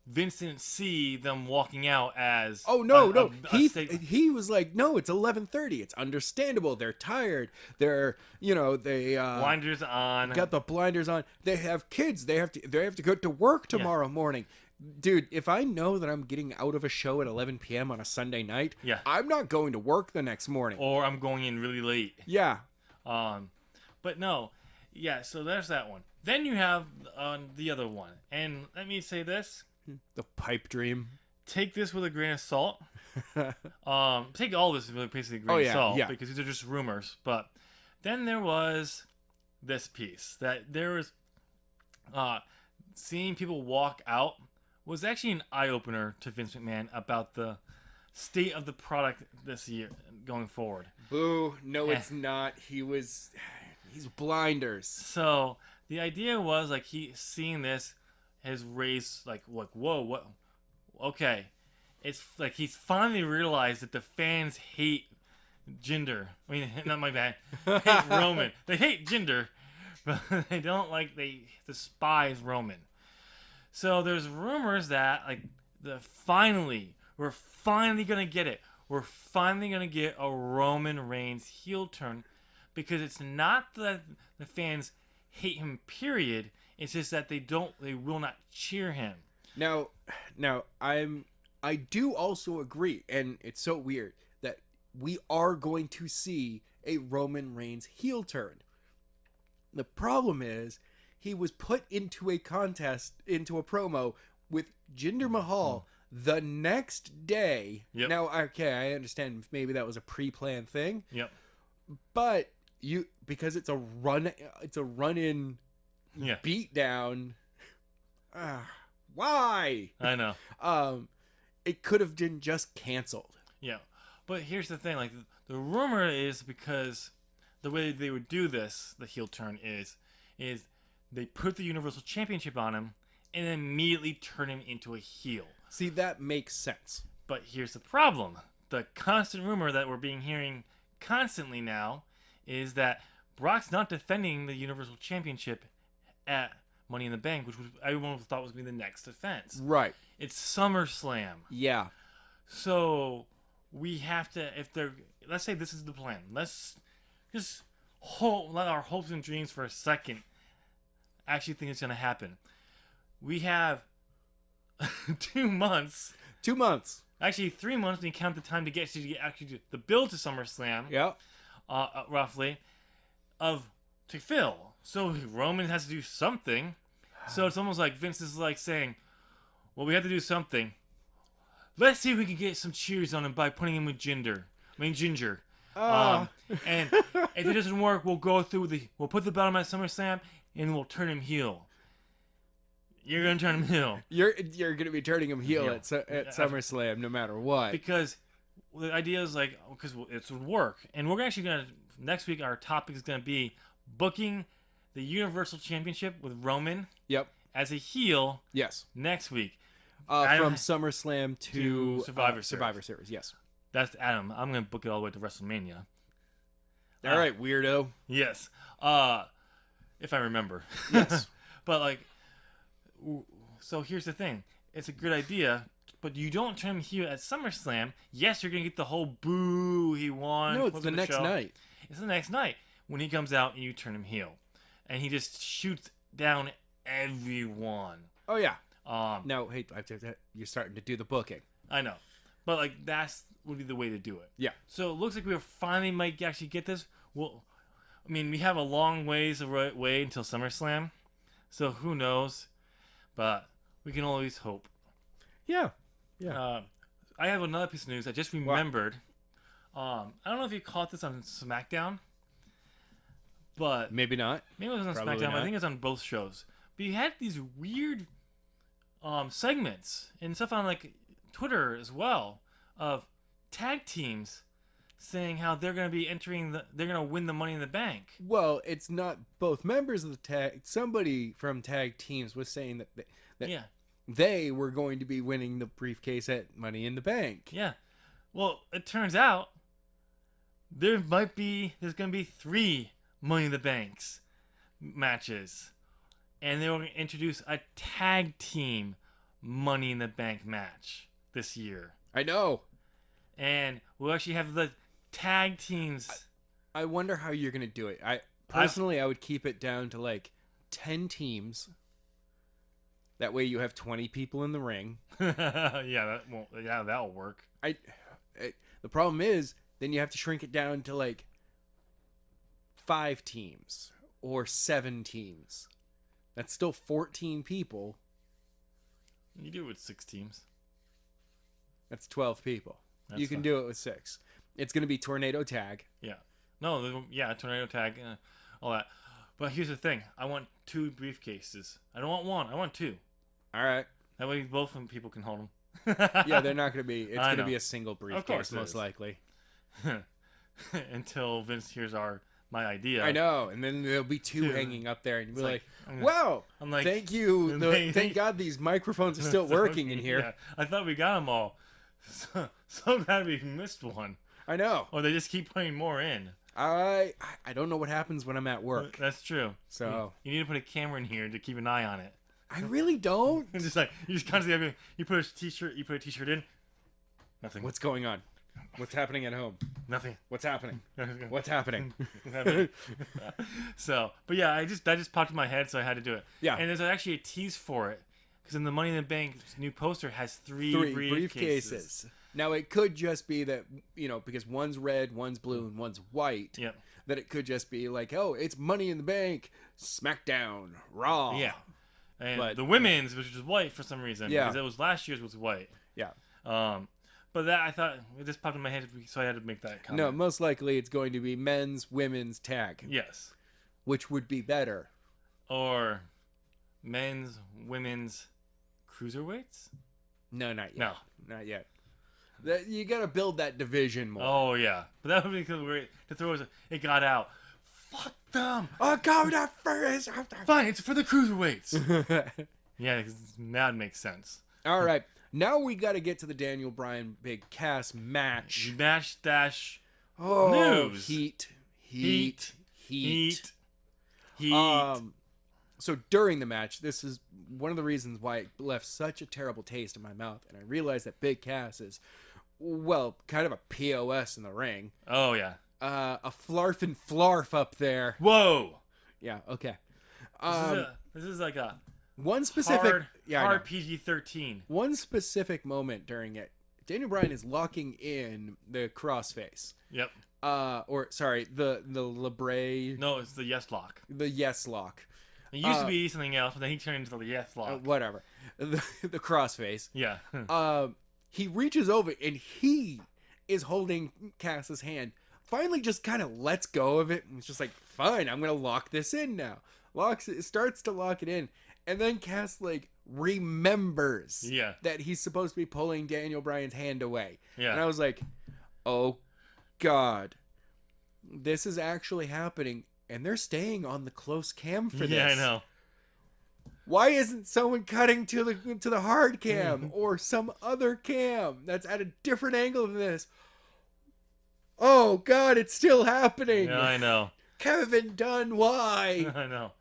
Vince didn't see them walking out as no. He was like, no, it's 11:30. It's understandable. They're tired. They're they blinders on. Got the blinders on. They have kids. They have to go to work tomorrow morning. Dude, if I know that I'm getting out of a show at 11 p.m. on a Sunday night, I'm not going to work the next morning. Or I'm going in really late. Yeah. But no. Yeah, so there's that one. Then you have the other one. And let me say this. The pipe dream. Take this with a grain of salt. Take all this with basically a grain of salt. Yeah. Because these are just rumors. But then there was this piece. That there was... seeing people walk out was actually an eye-opener to Vince McMahon about the state of the product this year going forward. Boo. No, it's not. He's blinders. So the idea was like seeing this has raised like whoa, what? Okay. It's like he's finally realized that the fans hate Jinder. I mean, not my bad. Hate Roman. They hate Jinder, but they don't like, they despise Roman. So there's rumors that like we're finally gonna get it. We're finally gonna get a Roman Reigns heel turn, because it's not that the fans hate him, period. It's just that they will not cheer him. Now, I do also agree, and it's so weird that we are going to see a Roman Reigns heel turn. The problem is he was put into a contest, into a promo with Jinder Mahal the next day. Yep. Now, okay, I understand maybe that was a pre-planned thing. Yep. But because it's a run-in Yeah. beatdown. Why? I know. It could have been just canceled. Yeah. But here's the thing, like the rumor is, because the way they would do this, the heel turn is they put the Universal Championship on him and then immediately turn him into a heel. See, that makes sense. But here's the problem. The constant rumor that we're hearing constantly now is that Brock's not defending the Universal Championship at Money in the Bank, which everyone thought was going to be the next defense. Right. It's SummerSlam. Yeah. So we have to, let's say this is the plan. Let's just let our hopes and dreams for a second actually think it's going to happen. We have 2 months. 2 months. Actually, 3 months when you count the time to get actually the build to SummerSlam. Yeah. Roughly, to fill. So Roman has to do something. So it's almost like Vince is like saying, well, we have to do something. Let's see if we can get some cheers on him by putting him with Ginger. And if it doesn't work, we'll go through we'll put the belt on at SummerSlam and we'll turn him heel. You're gonna turn him heel. You're gonna be turning him heel at SummerSlam no matter what. Because the idea is like, because it would work, and we're actually gonna next week. Our topic is gonna be booking the Universal Championship with Roman. Yep. As a heel. Yes. Next week. From SummerSlam to Survivor Series. Yes. That's Adam. I'm gonna book it all the way to WrestleMania. All right, weirdo. Yes. If I remember. Yes. But like, so here's the thing. It's a good idea, but you don't turn him heel at SummerSlam. Yes, you're gonna get the whole boo. He won. No, it's the next night. It's the next night when he comes out and you turn him heel, and he just shoots down everyone. Oh yeah. No, hey, you're starting to do the booking. I know, but like would be the way to do it. Yeah. So it looks like we finally might actually get this. Well, I mean, we have a long ways away until SummerSlam, so who knows? But we can always hope. Yeah. Yeah. I have another piece of news I just remembered. I don't know if you caught this on SmackDown, but maybe not. Maybe it was on Probably SmackDown. not. I think it was on both shows. But you had these weird segments and stuff on like Twitter as well of tag teams saying how they're going to be they're going to win the Money in the Bank. Well, it's not both members of the tag. Somebody from tag teams was saying that they were going to be winning the briefcase at Money in the Bank. Yeah. Well, it turns out there's going to be 3 Money in the Banks matches. And they're going to introduce a tag team Money in the Bank match this year. I know. And we'll actually have the tag teams. I wonder how you're going to do it. I would keep it down to like 10 teams. That way you have 20 people in the ring. That'll work. The problem is, then you have to shrink it down to like 5 teams or 7 teams. That's still 14 people. You do it with 6 teams. That's 12 people. That's you can fine. do it with 6. It's going to be tornado tag. Yeah. No, tornado tag, all that. But here's the thing. I want 2 briefcases. I don't want 1. I want 2. All right. That way both people can hold them. Yeah, they're not going to be... It's going to be a single briefcase, most likely. Until Vince hears my idea. I know. And then there'll be 2 hanging up there. And you'll be like, wow, I'm like, thank you. Thank God these microphones are still working in here. Yeah, I thought we got them all. So glad we missed one. I know. Or they just keep putting more in. I don't know what happens when I'm at work. That's true. So you need to put a camera in here to keep an eye on it. I really don't. Just like you just constantly have, you put a t-shirt in. Nothing. What's going on? What's happening at home? Nothing. What's happening? What's happening? So, but yeah, that just popped in my head, so I had to do it. Yeah. And there's actually a tease for it because in the Money in the Bank new poster has three briefcases. Now it could just be that because one's red, one's blue, and one's white. Yep. That it could just be like, oh, it's Money in the Bank, SmackDown, Raw. Yeah. And But- the women's, which was white for some reason, Yeah. because it was last year's was white. Yeah. But that I thought it just popped in my head, so I had to make that comment. No, most likely it's going to be men's, women's tag, Yes. which would be better. Or men's, women's, cruiserweights. No, not yet. No. Not yet. You got to build that division more. Oh yeah, but that would be great to throw. It got out. Fuck them. Oh, go to first. Fine, it's for the cruiserweights. Yeah, 'cause that makes sense. All right. Now we got to get to the Daniel Bryan Big Cass match. Match dash. Oh, News. Heat. So during the match, this is one of the reasons why it left such a terrible taste in my mouth, and I realized that Big Cass is, well, kind of a POS in the ring. Oh yeah. A flarfin flarf up there. Whoa. Yeah. Okay. This is like a One specific, hard PG-13. One specific moment during it, Daniel Bryan is locking in the crossface. Yep. Or sorry, the labre. No, it's the yes lock. The yes lock. It used to be something else, but then he turned into the yes lock. Whatever. The crossface. Yeah. He reaches over and he is holding Cass's hand. Finally, just kind of lets go of it and it's just like, fine, I'm gonna lock this in now. Starts to lock it in. And then Cass remembers that he's supposed to be pulling Daniel Bryan's hand away. Yeah. And I was like, oh God, this is actually happening. And they're staying on the close cam for this. Yeah, I know. Why isn't someone cutting to the hard cam or some other cam that's at a different angle than this? Oh God, it's still happening. Yeah, I know. Kevin Dunn, why? I know.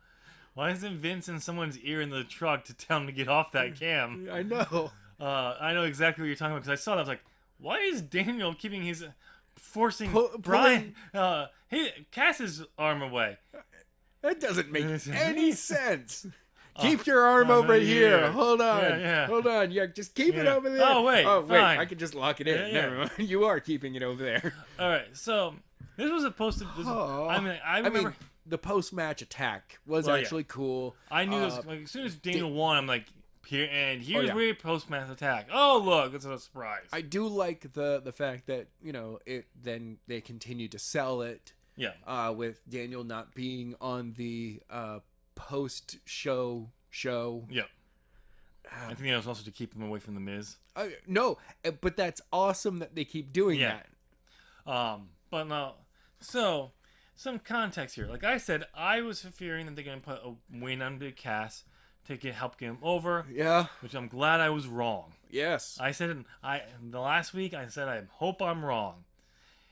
Why isn't Vince in someone's ear in the truck to tell him to get off that cam? I know. I know exactly what you're talking about because I saw that. I was like, why is Daniel keeping his forcing Brian Cass's arm away? That doesn't make any sense. Keep your arm over here. Hold on. Yeah. Hold on. Yeah, just keep it over there. Oh wait. Fine. I can just lock it in. Yeah. Never mind. You are keeping it over there. All right. So this was supposed to. I remember. The post-match attack was actually cool. I knew this, as soon as Daniel won, I'm like, here's where your post-match attack. Oh look, it's a surprise. I do like the fact that then they continued to sell it. Yeah. With Daniel not being on the post-show. Yeah. I think that was also to keep him away from the Miz. No, but that's awesome that they keep doing that. But no, so. Some context here. Like I said, I was fearing that they're going to put a win on Big Cass to help get him over. Yeah. Which I'm glad I was wrong. Yes. I said the last week, I said I hope I'm wrong.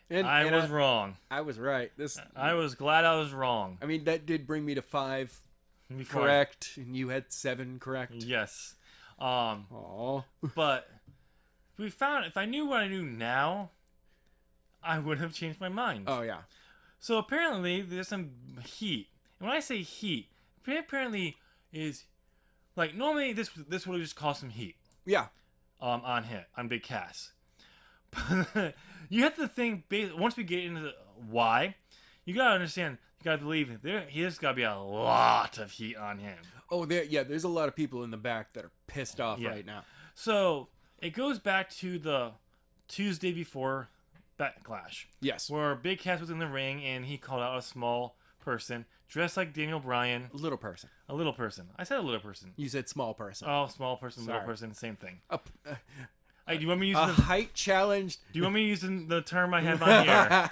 And I was wrong. I was right. I was glad I was wrong. I mean, that did bring me to 5 correct, and you had 7 correct. Yes. But if I knew what I knew now, I would have changed my mind. Oh, yeah. So apparently there's some heat. And when I say heat, apparently is like normally this would just cause some heat. Yeah. On Big Cass. But you have to think once we get into the why, you gotta understand, you gotta believe there's gotta be a lot of heat on him. Oh, there's a lot of people in the back that are pissed off right now. So it goes back to the Tuesday before Backlash. Yes. Where Big Cass was in the ring and he called out a small person dressed like Daniel Bryan. A little person. A little person. I said a little person. You said small person. Oh, small person, little person, same thing. Do you want me to use a height challenged? Do you want me to use the term I have on here?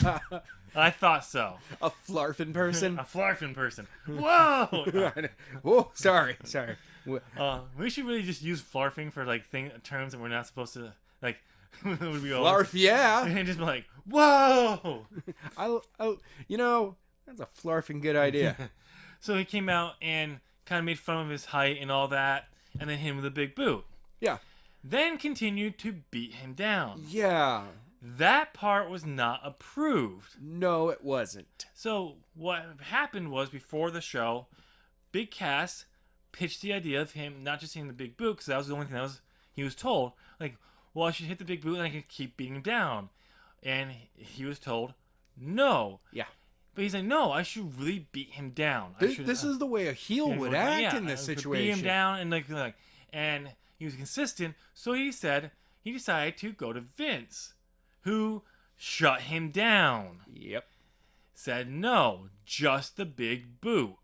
I thought so. A flarfin person? A flarfin person. Whoa! Whoa, sorry. We should really just use flarfing for terms that we're not supposed to It would be Flarf, yeah. And just be like, whoa! You know, that's a flarfing good idea. So he came out and kind of made fun of his height and all that, and then hit him with a big boot. Yeah. Then continued to beat him down. Yeah. That part was not approved. No, it wasn't. So what happened was, before the show, Big Cass pitched the idea of him not just hitting the big boot, because that was the only thing he was told. Like, well, I should hit the big boot and I can keep beating him down. And he was told, no. Yeah. But he's like, no, I should really beat him down. This is the way a heel would act in this situation. Beat him down and and he was consistent. So he decided to go to Vince, who shut him down. Yep. Said no, just the big boot.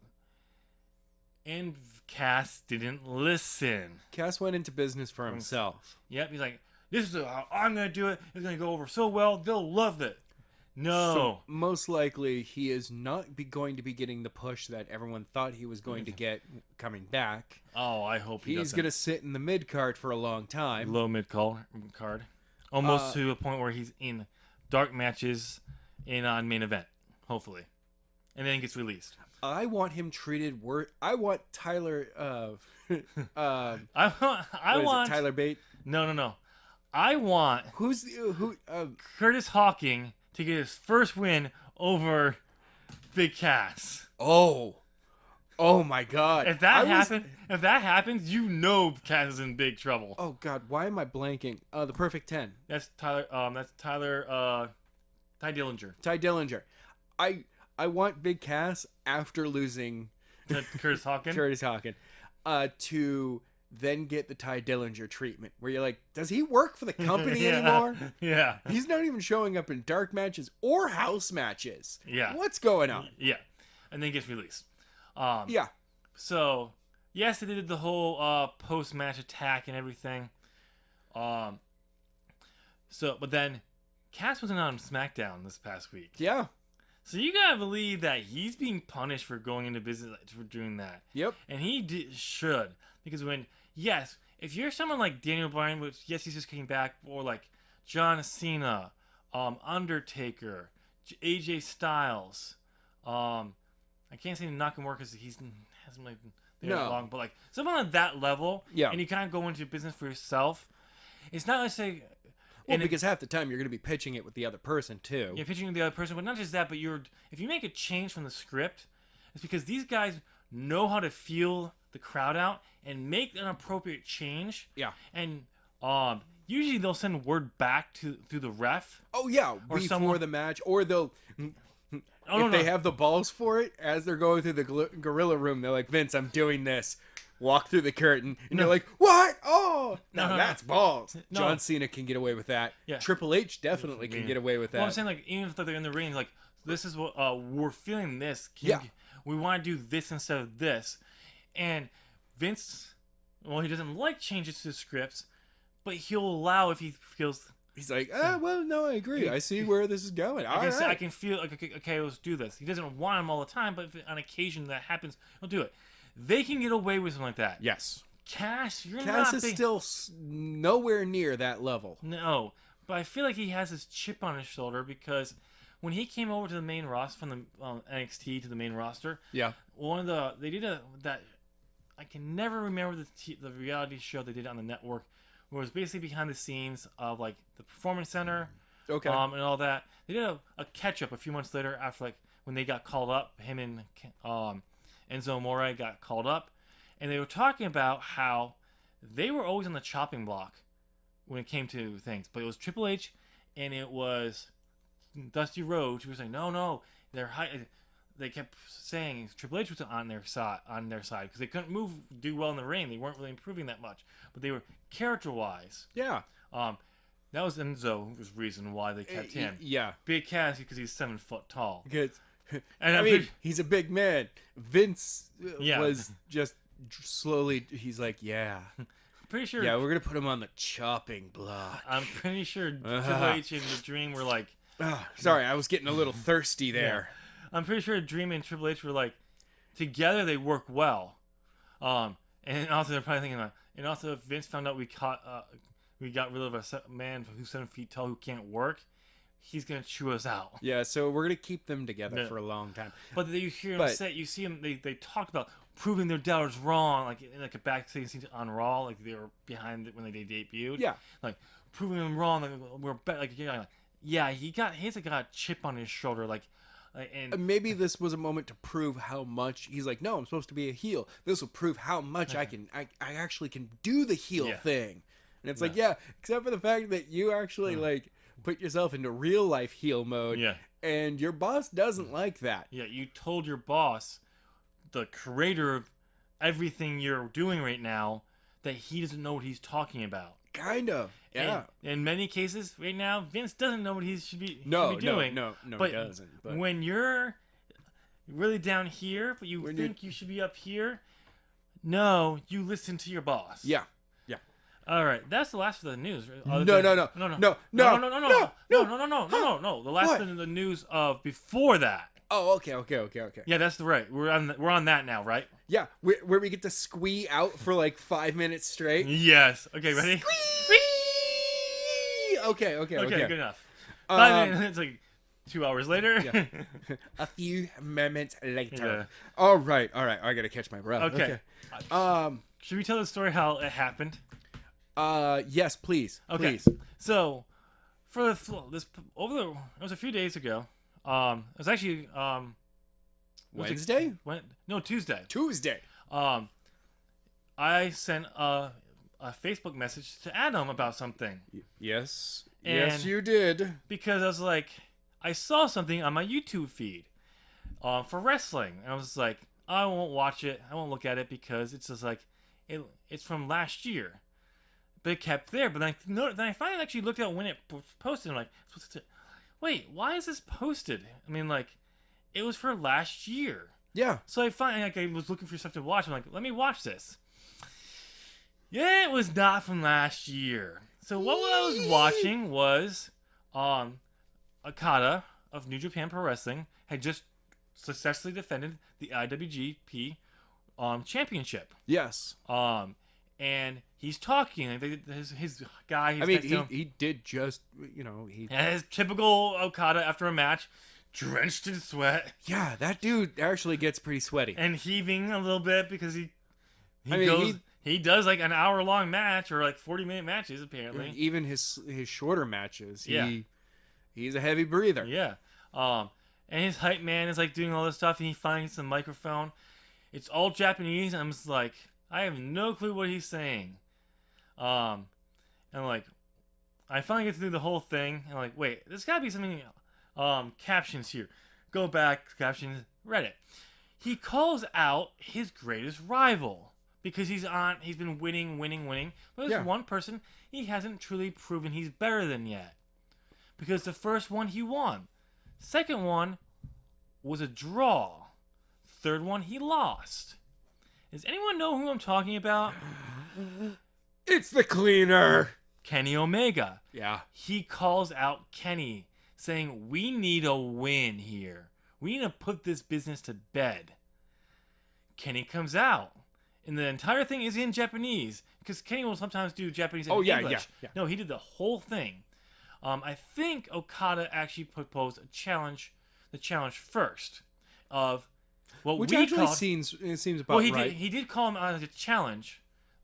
And Cass didn't listen. Cass went into business for himself. Yep, he's like, this is how I'm going to do it. It's going to go over so well. They'll love it. No. So most likely, he is not going to be getting the push that everyone thought he was going to get coming back. Oh, I hope he's going to sit in the mid card for a long time. Low mid card. Almost to a point where he's in dark matches on main event, hopefully. And then he gets released. I want him treated I want Tyler I want Tyler Bate? No. I want Curtis Hawking to get his first win over Big Cass. Oh my God! If that happens, you know Cass is in big trouble. Oh God, why am I blanking? The Perfect 10. That's Tyler. Ty Dillinger. Ty Dillinger. I want Big Cass after losing Curtis Hawkins. To then get the Ty Dillinger treatment, where you're like, does he work for the company anymore? Yeah. He's not even showing up in dark matches or house matches. Yeah. What's going on? Yeah. And then gets released. Yeah. So, yes, they did the whole post-match attack and everything. But then Cass wasn't on SmackDown this past week. Yeah. So you gotta believe that he's being punished for going into business for doing that. Yep. And he should. Because if you're someone like Daniel Bryan, which, yes, he's just coming back, or like John Cena, Undertaker, AJ Styles, I can't say Nakamura because he hasn't been there that long, but like someone on that level, and you kind of go into business for yourself, it's not necessarily... Well, because half the time you're going to be pitching it with the other person too. You're pitching with the other person, but not just that, but if you make a change from the script, it's because these guys know how to feel the crowd out and make an appropriate change. Yeah. And usually they'll send word back through the ref. Oh yeah, or before the match, or they'll if they have the balls for it, as they're going through the gorilla room, they're like, Vince, I'm doing this. Walk through the curtain, and you're like, what? Oh, no, that's balls. No. John Cena can get away with that. Yeah. Triple H definitely can get away with that. Well, I'm saying, like, even if they're in the ring, like, this is what we're feeling this. We want to do this instead of this. And Vince, well, he doesn't like changes to scripts, but he'll allow if he feels... He's like, well, no, I agree. I see where this is going. I can feel, like, okay, let's do this. He doesn't want him all the time, but if on occasion that happens, he'll do it. They can get away with something like that. Yes. Cass is still nowhere near that level. No, but I feel like he has his chip on his shoulder because when he came over to the main roster from the NXT to the main roster, they did that. I can never remember the reality show they did on the network, where it was basically behind the scenes of like the Performance Center, and all that. They did a catch up a few months later after like when they got called up. Him and Enzo Amore got called up, and they were talking about how they were always on the chopping block when it came to things. But it was Triple H, and it was Dusty Rhodes who was like, no, they're high. They kept saying Triple H was on their side because they couldn't do well in the ring. They weren't really improving that much, but they were character-wise. Yeah. That was Enzo's reason why they kept him. Yeah. Big Cass because he's 7 foot tall. Because. And he's a big man. Vince was just slowly. He's like, pretty sure. Yeah, we're gonna put him on the chopping block. I'm pretty sure Triple H and the Dream were like. Sorry, I was getting a little thirsty there. Yeah. I'm pretty sure Dream and Triple H were like, together they work well. And also they're probably thinking about. And also Vince found out we caught we got rid of a man who's 7 feet tall who can't work. He's gonna chew us out. Yeah, so we're gonna keep them together Yeah. for a long time. But then you hear them say, you see them. They talked about proving their doubters wrong, like in like a backstage scene on Raw, like they were behind it when they debuted. Yeah, like proving them wrong. Like we're yeah. He's got a chip on his shoulder, and maybe this was a moment to prove how much he's like. No, I'm supposed to be a heel. This will prove how much I actually can do the heel thing. And it's like, yeah, except for the fact that you actually like put yourself into real life heel mode. Yeah. And your boss doesn't like that. Yeah, you told your boss, the creator of everything you're doing right now, that he doesn't know what he's talking about. Kind of. Yeah. And in many cases right now, Vince doesn't know what he should be doing. No, but he doesn't. But when you're really down here, but you think you should be up here, no, you listen to your boss. Yeah. All right, that's the last of the news. No. The last of the news of before that. Oh, okay. Yeah, that's right. We're on that now, right? Yeah, where we get to squee out for like 5 minutes straight. Yes. Okay, ready? Squee! Okay, good enough. 5 minutes, like 2 hours later. Yeah. A few moments later. Yeah. All right. I gotta catch my breath. Okay. Should we tell the story how it happened? Yes, please. Okay. Please. So, it was a few days ago. It was actually Wednesday? Tuesday. Tuesday. I sent a Facebook message to Adam about something. Yes. And yes, you did. Because I was like, I saw something on my YouTube feed for wrestling, and I was like, I won't watch it. I won't look at it because it's just like it's from last year. But it kept there. But then I finally actually looked at when it was posted. I'm like, wait, why is this posted? I mean, like, it was for last year. Yeah. So I was looking for stuff to watch. I'm like, let me watch this. Yeah, it was not from last year. So what I was watching was Okada of New Japan Pro Wrestling had just successfully defended the IWGP championship. Yes. And he's talking. His guy. He did just, his typical Okada after a match, drenched in sweat. Yeah, that dude actually gets pretty sweaty and heaving a little bit because he does like an hour-long match or like 40-minute matches apparently. Even his shorter matches, he's a heavy breather. Yeah. And his hype man is like doing all this stuff, and he finds the microphone. It's all Japanese, and I'm just like, I have no clue what he's saying. And like, I finally get through the whole thing, and I'm like, wait, there's gotta be something, captions here. Go back, captions, read it. He calls out his greatest rival because he's been winning. But there's one person he hasn't truly proven he's better than yet. Because the first one he won. Second one was a draw. Third one he lost. Does anyone know who I'm talking about? It's the cleaner. Kenny Omega. Yeah. He calls out Kenny, saying, we need a win here. We need to put this business to bed. Kenny comes out. And the entire thing is in Japanese. Because Kenny will sometimes do Japanese and English. Yeah. No, he did the whole thing. I think Okada actually proposed the challenge first of what which we actually called, seems about right. He did call him as a challenge,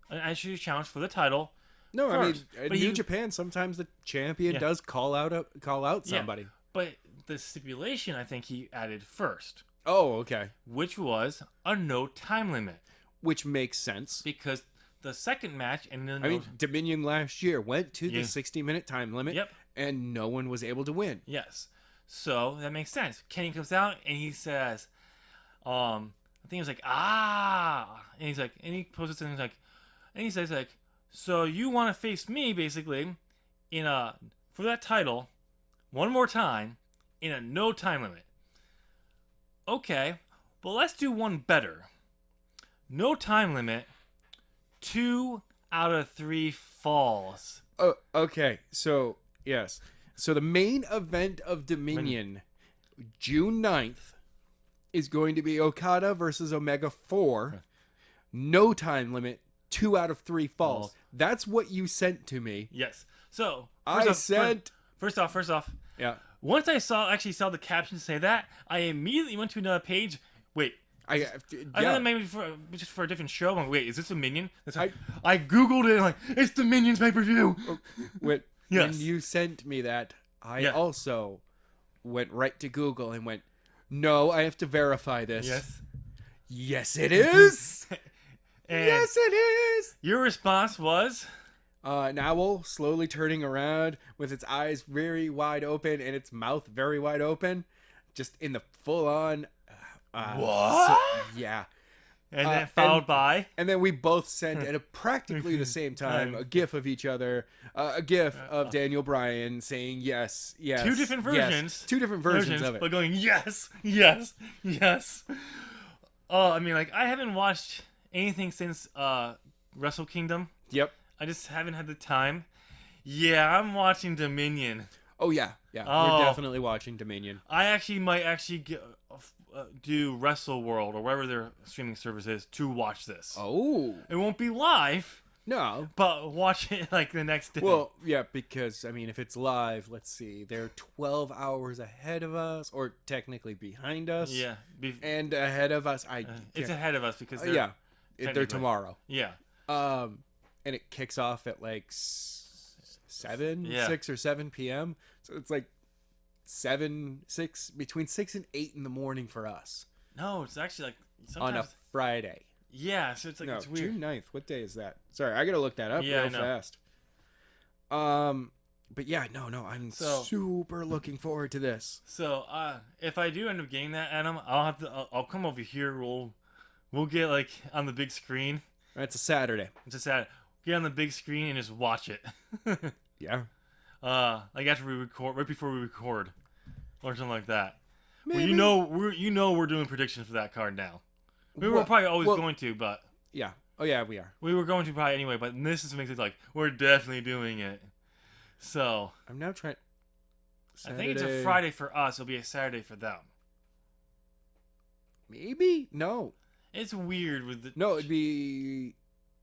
actually a challenge for the title. No, first. I mean, in New Japan, sometimes the champion does call out somebody. But the stipulation, I think he added first. Oh, okay. Which was a no time limit. Which makes sense. Because the second match, Dominion last year went to the 60-minute time limit. Yep. And no one was able to win. Yes. So that makes sense. Kenny comes out and he says, I think he was like, and he's like, and he poses something like, and he says like, so you want to face me basically for that title one more time in a no time limit. Okay, but let's do one better. No time limit, 2 out of 3 falls. Oh, okay. So, yes. So the main event of Dominion, June 9th, is going to be Okada versus Omega 4. No time limit, 2 out of 3 falls. Oh. That's what you sent to me. Yes. So First off. Yeah. Once I actually saw the caption say that, I immediately went to another page. Wait. I thought that maybe just for a different show. I'm like, wait, is this a Minion? I Googled it. Like, it's the Minions pay-per-view. When Yes. you sent me that, I also went right to Google and went, no, I have to verify this. Yes. Yes, it is. And yes, it is. your response was? An owl slowly turning around with its eyes very wide open and its mouth very wide open, just in the full-on. What? Yeah. And then followed by? And then we both sent at practically the same time a gif of each other, a gif of Daniel Bryan saying yes, yes. 2 different versions. Yes. 2 different versions of it. But going, yes, yes, yes. Oh, I mean, like, I haven't watched anything since Wrestle Kingdom. Yep. I just haven't had the time. Yeah, I'm watching Dominion. Oh, yeah. Yeah, we're definitely watching Dominion. I might do Wrestle World or whatever their streaming service is to watch this. Oh. It won't be live, No. but watch it like the next day. Well, yeah, because, I mean, if it's live, let's see, they're 12 hours ahead of us, or technically behind us. Yeah. And ahead of us. It's ahead of us because they're tomorrow. Yeah. And it kicks off at like 7, Yeah. 6 or 7 p.m. So it's like 6, between 6 and 8 in the morning for us. No, it's actually like sometimes... On a Friday. Yeah, so it's like, it's weird. June 9th. What day is that? Sorry, I gotta look that up real fast. But yeah, no, I'm super looking forward to this. So, if I do end up getting that, Adam, I'll come over here. We'll get like on the big screen. It's a Saturday. It's a Saturday. Get on the big screen and just watch it. Yeah. Like after we record, right before we record, or something like that. Maybe. Well, we're doing predictions for that card now. We were probably always going to, but yeah. Oh yeah, we are. We were going to probably anyway, but this is makes it like we're definitely doing it. So I'm now trying. Saturday. I think it's a Friday for us. It'll be a Saturday for them. Maybe no. It's weird with the. No, it'd be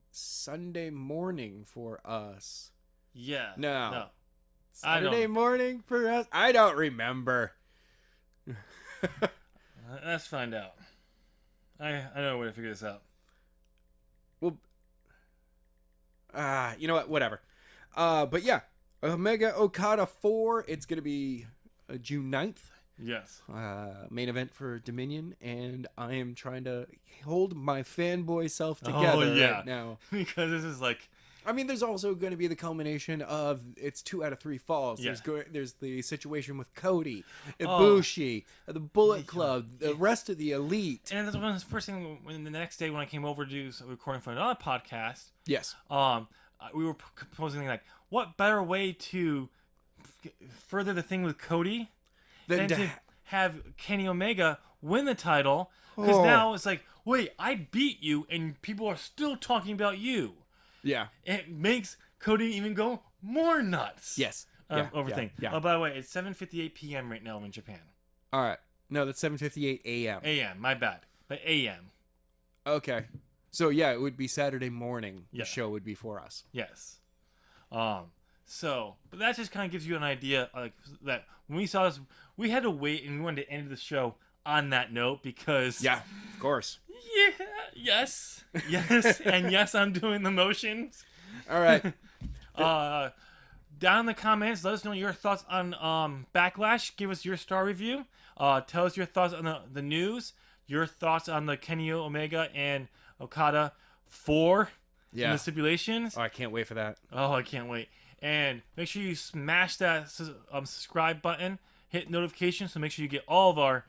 Sunday morning for us. Yeah. No. Saturday morning for us. I don't remember. Let's find out. I know a way to figure this out. Well, you know what? Whatever. But yeah, Omega Okada 4. It's gonna be June 9th. Yes. Main event for Dominion, and I am trying to hold my fanboy self together right now. Because this is like... I mean, there's also going to be the culmination of it's 2 out of 3 falls. Yeah. There's the situation with Cody, Ibushi, the Bullet Club, the rest of the Elite. And that's one of the first thing when the next day when I came over to do recording for another podcast. Yes. We were proposing like, what better way to further the thing with Cody than to have Kenny Omega win the title? Because now it's like, wait, I beat you, and people are still talking about you. Yeah. It makes Cody even go more nuts. Yes. Over thing. Yeah. Oh, by the way, it's 7:58 p.m. right now in Japan. All right. No, that's 7:58 a.m. A.m. My bad. But A.M. Okay. So yeah, it would be Saturday morning. The show would be for us. Yes. So, but that just kind of gives you an idea, like that when we saw this, we had to wait and we wanted to end the show on that note because. Yeah, of course. Yeah. Yes. And yes, I'm doing the motions. All right. Down in the comments, let us know your thoughts on Backlash. Give us your star review. Tell us your thoughts on the news. Your thoughts on the Kenny Omega and Okada 4 in the stipulations. Oh, I can't wait for that. Oh, I can't wait. And make sure you smash that subscribe button. Hit notifications so make sure you get all of our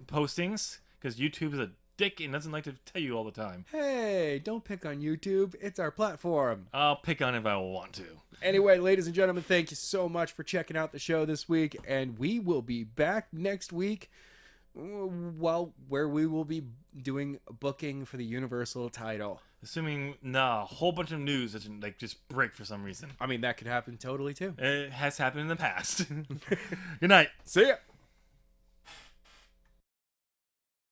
postings because YouTube is a dick and doesn't like to tell you all the time. Hey, don't pick on YouTube. It's our platform. I'll pick on it if I want to. Anyway, ladies and gentlemen, thank you so much for checking out the show this week. And we will be back next week, where we will be doing booking for the Universal title. Assuming, a whole bunch of news doesn't just break for some reason. I mean, that could happen totally, too. It has happened in the past. Good night. See ya.